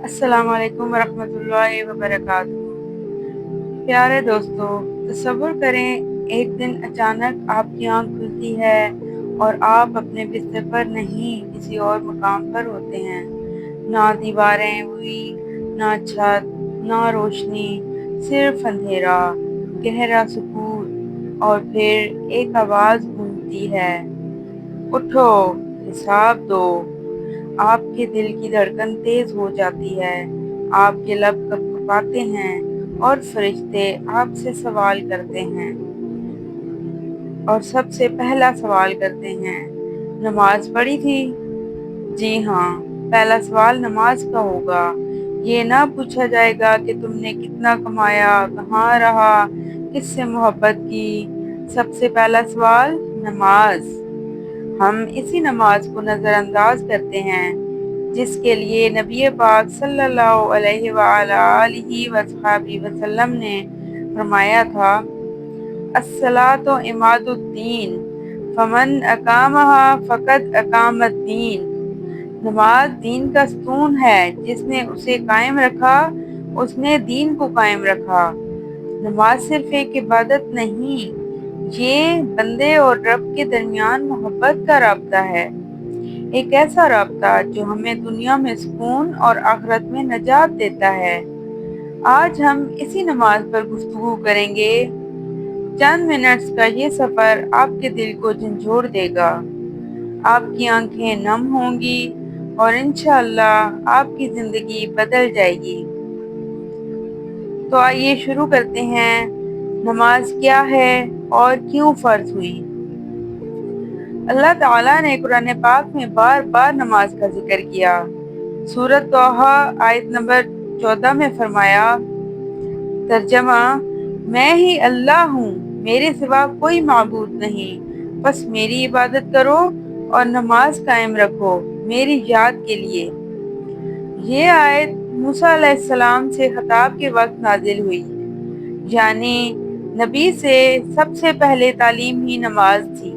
السلام علیکم ورحمۃ اللہ وبرکاتہ۔ پیارے دوستو، تصور کریں ایک دن اچانک آپ کی آنکھ کھلتی ہے اور آپ اپنے بستر پر نہیں کسی اور مقام پر ہوتے ہیں۔ نہ دیواریں ہوئی، نہ چھت، نہ روشنی، صرف اندھیرا، گہرا سکوت، اور پھر ایک آواز گونجتی ہے، اٹھو، حساب دو۔ آپ کے دل کی دھڑکن تیز ہو جاتی ہے، آپ کے لب کپکپاتے ہیں اور فرشتے آپ سے سوال کرتے ہیں، اور سب سے پہلا سوال کرتے ہیں، نماز پڑھی تھی؟ جی ہاں، پہلا سوال نماز کا ہوگا۔ یہ نہ پوچھا جائے گا کہ تم نے کتنا کمایا، کہاں رہا، کس سے محبت کی۔ سب سے پہلا سوال نماز۔ ہم اسی نماز کو نظر انداز کرتے ہیں جس کے لیے نبی پاک صلی اللہ علیہ وآلہ وصحبہ وسلم نے فرمایا تھا، الصلاۃ عماد الدین، فمن اقامها فقد اقام الدین۔ نماز دین کا ستون ہے، جس نے اسے قائم رکھا اس نے دین کو قائم رکھا۔ نماز صرف ایک عبادت نہیں، یہ بندے اور رب کے درمیان محبت کا رابطہ ہے، ایک ایسا رابطہ جو ہمیں دنیا میں سکون اور آخرت میں نجات دیتا ہے۔ آج ہم اسی نماز پر گفتگو کریں گے۔ چند منٹس کا یہ سفر آپ کے دل کو جھنجھوڑ دے گا، آپ کی آنکھیں نم ہوں گی اور انشاءاللہ آپ کی زندگی بدل جائے گی۔ تو آئیے شروع کرتے ہیں۔ نماز کیا ہے اور کیوں فرض ہوئی؟ اللہ تعالیٰ نے قرآن پاک میں بار بار نماز کا ذکر کیا۔ سورۃ طٰہٰ آیت نمبر 14 میں فرمایا، ترجمہ، میں ہی اللہ ہوں، میرے سوا کوئی معبود نہیں، بس میری عبادت کرو اور نماز قائم رکھو میری یاد کے لیے۔ یہ آیت موسیٰ علیہ السلام سے خطاب کے وقت نازل ہوئی، یعنی نبی سے سب سے پہلے تعلیم ہی نماز تھی۔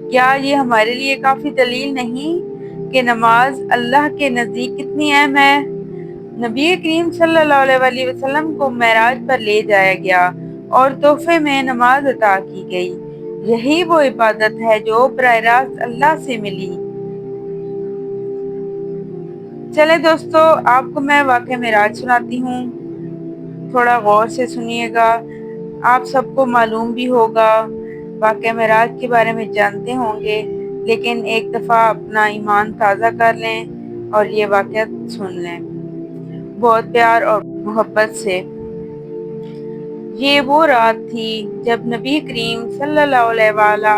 کیا یہ ہمارے لیے کافی دلیل نہیں کہ نماز اللہ کے نزدیک کتنی اہم ہے؟ نبی کریم صلی اللہ علیہ وسلم کو معراج پر لے جایا گیا اور تحفے میں نماز عطا کی گئی۔ یہی وہ عبادت ہے جو براہ راست اللہ سے ملی۔ چلے دوستو، آپ کو میں واقعہ معراج سناتی ہوں، تھوڑا غور سے سنیے گا۔ آپ سب کو معلوم بھی ہوگا، واقعہ معراج کے بارے میں جانتے ہوں گے، لیکن ایک دفعہ اپنا ایمان تازہ کر لیں اور یہ واقعہ سن لیں بہت پیار اور محبت سے۔ یہ وہ رات تھی جب نبی کریم صلی اللہ علیہ وآلہ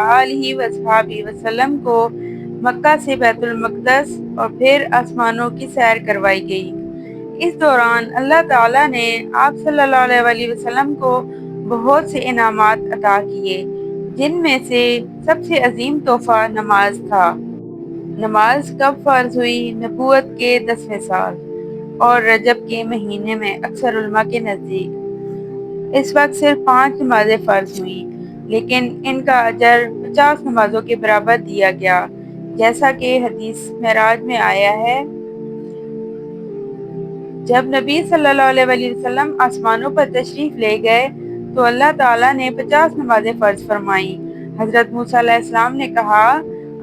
وسلم کو مکہ سے بیت المقدس اور پھر آسمانوں کی سیر کروائی گئی۔ اس دوران اللہ تعالیٰ نے آپ صلی اللہ علیہ وسلم کو بہت سے انعامات عطا کیے، جن میں سے سب سے عظیم تحفہ نماز تھا۔ نماز کب فرض ہوئی؟ نبوت کے 10ویں سال اور رجب کے مہینے میں اکثر علماء کے نزدیک۔ اس وقت صرف 5 نمازیں فرض ہوئیں، لیکن ان کا اجر 50 نمازوں کے برابر دیا گیا، جیسا کہ حدیث معراج میں آیا ہے۔ جب نبی صلی اللہ علیہ وسلم آسمانوں پر تشریف لے گئے تو اللہ تعالیٰ نے 50 نمازیں فرض فرمائیں۔ حضرت موسیٰ علیہ السلام نے کہا،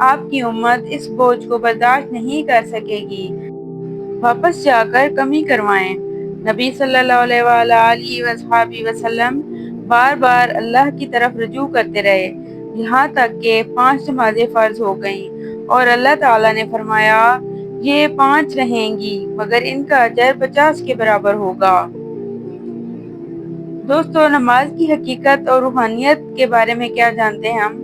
آپ کی امت اس بوجھ کو برداشت نہیں کر سکے گی، واپس جا کر کمی کروائیں۔ نبی صلی اللہ علیہ وآلہ وسلم بار بار اللہ کی طرف رجوع کرتے رہے، یہاں تک کہ 5 نمازیں فرض ہو گئیں اور اللہ تعالیٰ نے فرمایا، یہ 5 رہیں گی مگر ان کا اجر 50 کے برابر ہوگا۔ دوستو، نماز کی حقیقت اور روحانیت کے بارے میں کیا جانتے ہیں ہم؟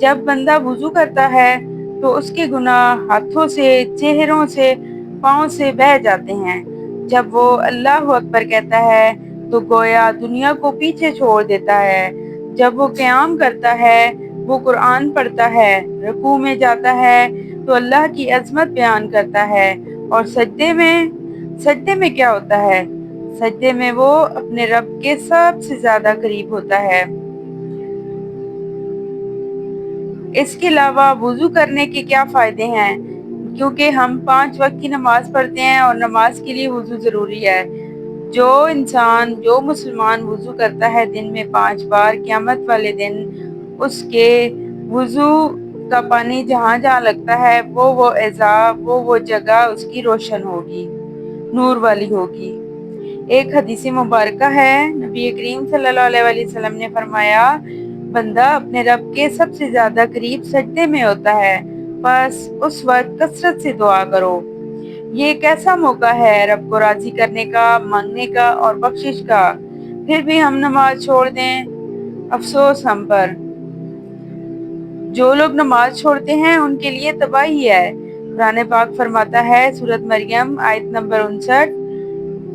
جب بندہ وضو کرتا ہے تو اس کے گناہ ہاتھوں سے، چہروں سے، پاؤں سے بہہ جاتے ہیں۔ جب وہ اللہ اکبر کہتا ہے تو گویا دنیا کو پیچھے چھوڑ دیتا ہے۔ جب وہ قیام کرتا ہے، وہ قرآن پڑھتا ہے، رکوع میں جاتا ہے تو اللہ کی عظمت بیان کرتا ہے، اور سجدے میں کیا ہوتا ہے؟ سجدے میں وہ اپنے رب کے سب سے زیادہ قریب ہوتا ہے۔ اس کے علاوہ وضو کرنے کے کیا فائدے ہیں؟ کیونکہ ہم 5 وقت کی نماز پڑھتے ہیں اور نماز کے لیے وضو ضروری ہے۔ جو مسلمان وضو کرتا ہے دن میں 5 بار، قیامت والے دن اس کے وضو کا پانی جہاں جہاں لگتا ہے وہ اعضا وہ جگہ اس کی روشن ہوگی، نور والی ہوگی۔ ایک حدیث مبارکہ ہے، نبی کریم صلی اللہ علیہ وسلم نے فرمایا، بندہ اپنے رب کے سب سے زیادہ قریب سجدے میں ہوتا ہے، بس اس وقت کثرت سے دعا کرو۔ یہ ایک ایسا موقع ہے رب کو راضی کرنے کا، مانگنے کا اور بخشش کا، پھر بھی ہم نماز چھوڑ دیں، افسوس ہم پر۔ جو لوگ نماز چھوڑتے ہیں ان کے لیے تباہی ہے۔ قرآن پاک فرماتا ہے، سورۃ مریم آیت نمبر 59،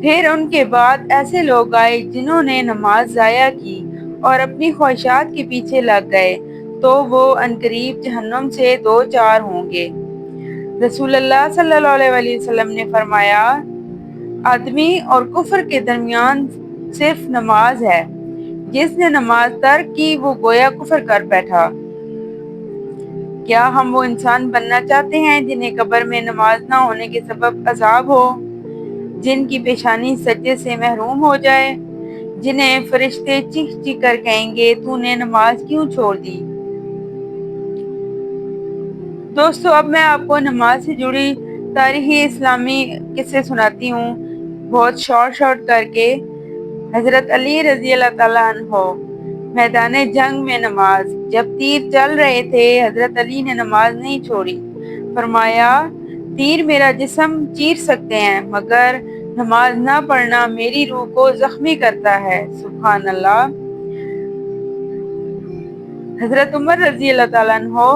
پھر ان کے بعد ایسے لوگ آئے جنہوں نے نماز ضائع کی اور اپنی خواہشات کے پیچھے لگ گئے، تو وہ عنقریب جہنم سے دو چار ہوں گے۔ رسول اللہ صلی اللہ علیہ وسلم نے فرمایا، آدمی اور کفر کے درمیان صرف نماز ہے، جس نے نماز ترک کی وہ گویا کفر کر بیٹھا۔ کیا ہم وہ انسان بننا چاہتے ہیں جنہیں قبر میں نماز نہ ہونے کے سبب عذاب ہو، جن کی پیشانی سجدے سے محروم ہو جائے، جنہیں فرشتے چیخ چیخ کر کہیں گے تو نے نماز کیوں چھوڑ دی؟ دوستو، اب میں آپ کو نماز سے جڑی تاریخی اسلامی قصے سناتی ہوں، بہت شارٹ کر کے۔ حضرت علی رضی اللہ تعالیٰ عنہ، میدان جنگ میں نماز۔ جب تیر چل رہے تھے، حضرت علی نے نماز نہیں چھوڑی۔ فرمایا، تیر میرا جسم چیر سکتے ہیں مگر نماز نہ پڑھنا میری روح کو زخمی کرتا ہے۔ سبحان اللہ۔ حضرت عمر رضی اللہ تعالیٰ عنہ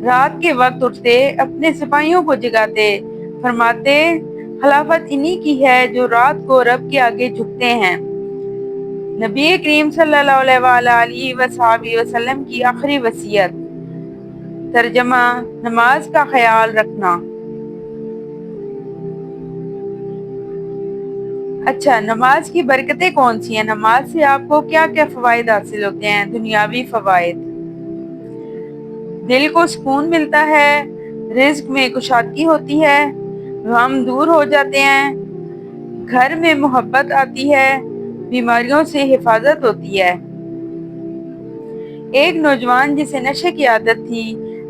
رات کے وقت اٹھتے، اپنے سپاہیوں کو جگاتے، فرماتے، خلافت انہی کی ہے جو رات کو رب کے آگے جھکتے ہیں۔ نبی کریم صلی اللہ علیہ وآلہ وسلم کی آخری وصیت۔ ترجمہ، نماز کا خیال رکھنا۔ اچھا، نماز کی برکتیں کون سی ہیں؟ نماز سے آپ کو کیا کیا فوائد حاصل ہوتے ہیں؟ دنیاوی فوائد: دل کو سکون ملتا ہے، رزق میں کشادگی ہوتی ہے، غم دور ہو جاتے ہیں، گھر میں محبت آتی ہے، بیماریوں سے حفاظت ہوتی ہے۔ ایک نوجوان جسے نشے کی عادت تھی،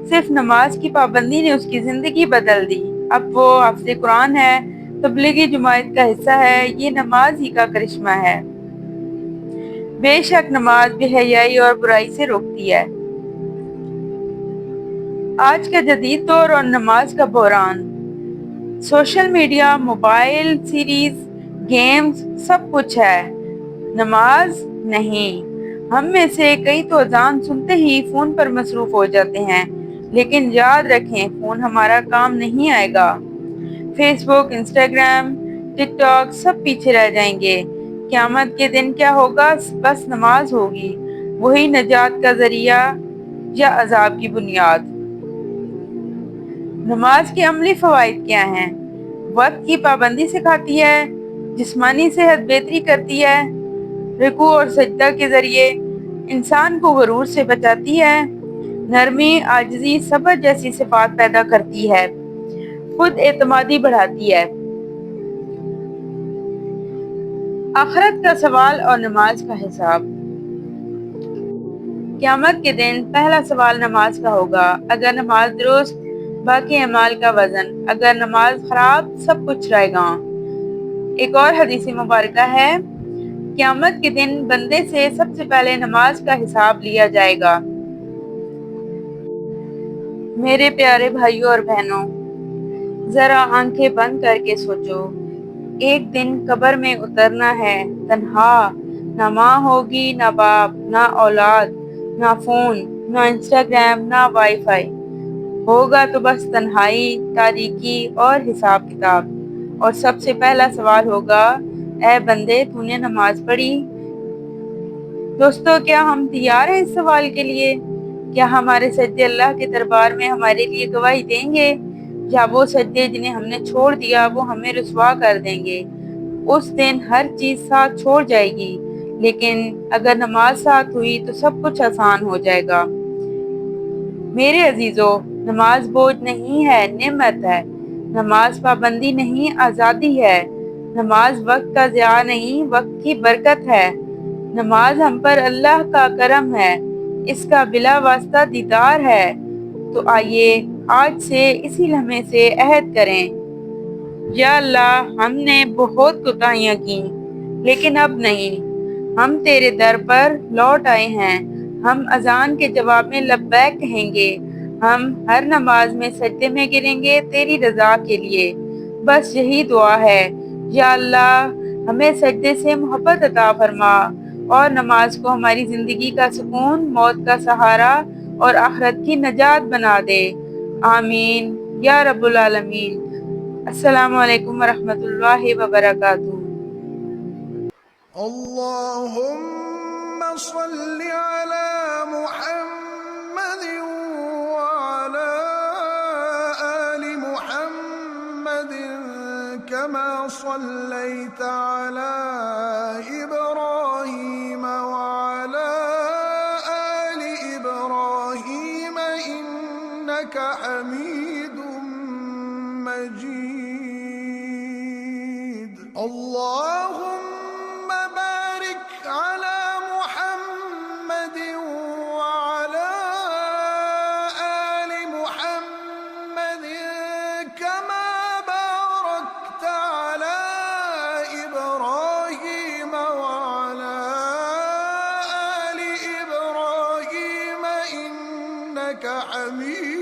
صرف نماز کی پابندی نے اس کی زندگی بدل دی۔ اب وہ حافظ قرآن ہے، تبلیغی جماعت کا حصہ ہے۔ یہ نماز ہی کا کرشمہ ہے۔ بے شک نماز بے حیائی اور برائی سے روکتی ہے۔ آج کا جدید دور اور نماز کا بحران۔ Social media, mobile series, games, سب کچھ ہے، نماز نہیں۔ ہم میں سے کئی تو اذان سنتے ہی فون پر مصروف ہو جاتے ہیں، لیکن یاد رکھیں فون ہمارا کام نہیں آئے گا۔ فیس بک، انسٹاگرام، ٹک ٹاک سب پیچھے رہ جائیں گے۔ قیامت کے دن کیا ہوگا؟ بس نماز ہوگی، وہی نجات کا ذریعہ یا عذاب کی بنیاد۔ نماز کے عملی فوائد کیا ہیں؟ وقت کی پابندی سکھاتی ہے، جسمانی صحت بہتری کرتی ہے، رکوع اور سجدہ کے ذریعے انسان کو غرور سے بچاتی ہے، نرمی، عاجزی، صبر جیسی صفات پیدا کرتی ہے، خود اعتمادی بڑھاتی ہے۔ آخرت کا سوال اور نماز کا حساب۔ قیامت کے دن پہلا سوال نماز کا ہوگا۔ اگر نماز درست، باقی اعمال کا وزن، اگر نماز خراب، سب کچھ رائے گاں۔ ایک اور حدیث مبارکہ ہے، قیامت کے دن بندے سے سب سے پہلے نماز کا حساب لیا جائے گا۔ میرے پیارے بھائیوں اور بہنوں، ذرا آنکھیں بند کر کے سوچو، ایک دن قبر میں اترنا ہے، تنہا، نہ ماں ہوگی، نہ باپ، نہ اولاد، نہ فون، نہ انسٹاگرام، نہ وائی فائی، ہوگا تو بس تنہائی، تاریکی اور حساب کتاب۔ اور سب سے پہلا سوال ہوگا، اے بندے تو نے نماز پڑھی؟ دوستو، کیا ہم تیار ہیں اس سوال کے لیے؟ کیا ہمارے سجدے اللہ کے دربار میں ہمارے لیے گواہی دیں گے، یا وہ سجدے جنہیں ہم نے چھوڑ دیا وہ ہمیں رسوا کر دیں گے؟ اس دن ہر چیز ساتھ چھوڑ جائے گی، لیکن اگر نماز ساتھ ہوئی تو سب کچھ آسان ہو جائے گا۔ میرے عزیزو، نماز بوجھ نہیں ہے، نعمت ہے۔ نماز پابندی نہیں، آزادی ہے۔ نماز وقت کا ضیاع نہیں، وقت کی برکت ہے۔ نماز ہم پر اللہ کا کرم ہے، اس کا بلا واسطہ دیدار ہے۔ تو آئیے آج سے اسی لمحے سے عہد کریں، یا اللہ ہم نے بہت کوتاہیاں کی لیکن اب نہیں، ہم تیرے در پر لوٹ آئے ہیں۔ ہم اذان کے جواب میں لبیک کہیں گے، ہم ہر نماز میں سجدے میں گریں گے تیری رضا کے لیے۔ بس یہی دعا ہے، یا اللہ ہمیں سجدے سے محبت عطا فرما اور نماز کو ہماری زندگی کا سکون، موت کا سہارا اور آخرت کی نجات بنا دے۔ آمین یا رب العالمین۔ السلام علیکم ورحمۃ اللہ وبرکاتہ۔ اللهم صل على محمد وعلى آل محمد كما صليت على إبراهيم وعلى آل إبراهيم إنك حميد مجيد۔ اللهم بارك على محمد وعلى آل محمد كما باركت على إبراهيم وعلى آل إبراهيم إنك حميد